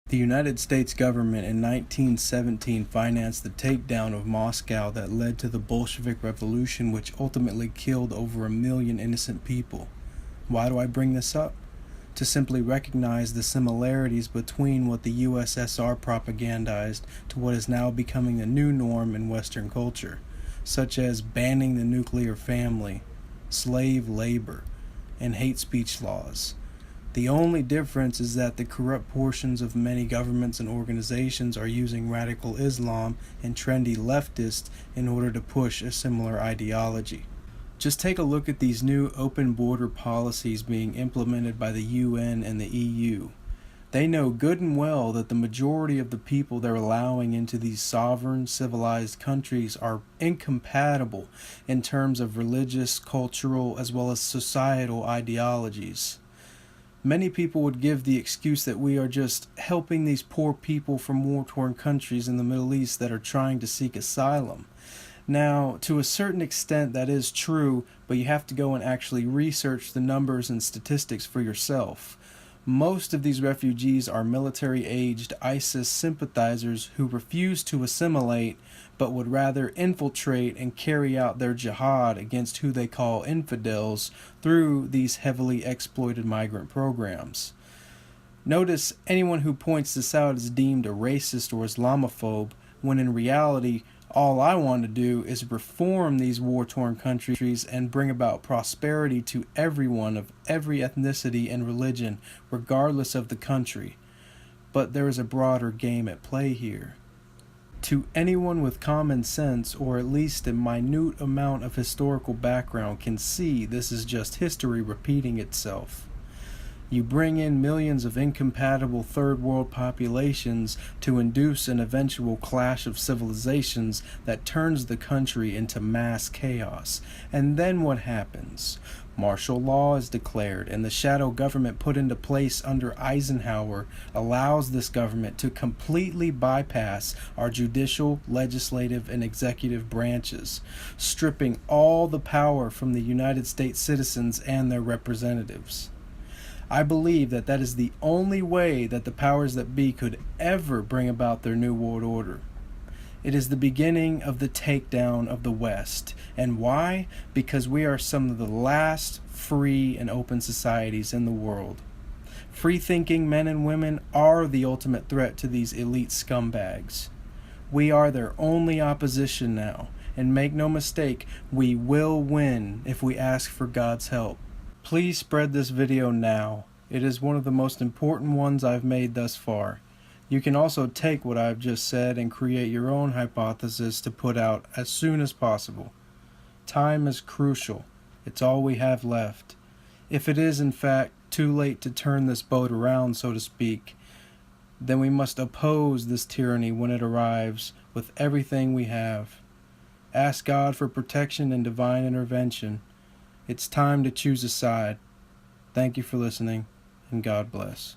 The United States government in 1917 financed the takedown of Moscow that led to the Bolshevik Revolution, which ultimately killed over 1 million innocent people. Why do I bring this up? To simply recognize the similarities between what the USSR propagandized to what is now becoming the new norm in Western culture, such as banning the nuclear family, slave labor, and hate speech laws. The only difference is that the corrupt portions of many governments and organizations are using radical Islam and trendy leftists in order to push a similar ideology. Just take a look at these new open border policies being implemented by the UN and the EU. They know good and well that the majority of the people they're allowing into these sovereign, civilized countries are incompatible in terms of religious, cultural, as well as societal ideologies. Many people would give the excuse that we are just helping these poor people from war-torn countries in the Middle East that are trying to seek asylum. Now, to a certain extent that is true, but you have to go and actually research the numbers and statistics for yourself. Most of these refugees are military-aged ISIS sympathizers who refuse to assimilate but would rather infiltrate and carry out their jihad against who they call infidels through these heavily exploited migrant programs. Notice anyone who points this out is deemed a racist or Islamophobe, when in reality, all I want to do is reform these war-torn countries and bring about prosperity to everyone of every ethnicity and religion, regardless of the country. But there is a broader game at play here. To anyone with common sense, or at least a minute amount of historical background, can see this is just history repeating itself. You bring in millions of incompatible third world populations to induce an eventual clash of civilizations that turns the country into mass chaos. And then what happens? Martial law is declared, and the shadow government put into place under Eisenhower allows this government to completely bypass our judicial, legislative, and executive branches, stripping all the power from the United States citizens and their representatives. I believe that that is the only way that the powers that be could ever bring about their new world order. It is the beginning of the takedown of the West. And why? Because we are some of the last free and open societies in the world. Free-thinking men and women are the ultimate threat to these elite scumbags. We are their only opposition now. And make no mistake, we will win if we ask for God's help. Please spread this video now. It is one of the most important ones I've made thus far. You can also take what I've just said and create your own hypothesis to put out as soon as possible. Time is crucial. It's all we have left. If it is in fact too late to turn this boat around, so to speak, then we must oppose this tyranny when it arrives with everything we have. Ask God for protection and divine intervention. It's time to choose a side. Thank you for listening, and God bless.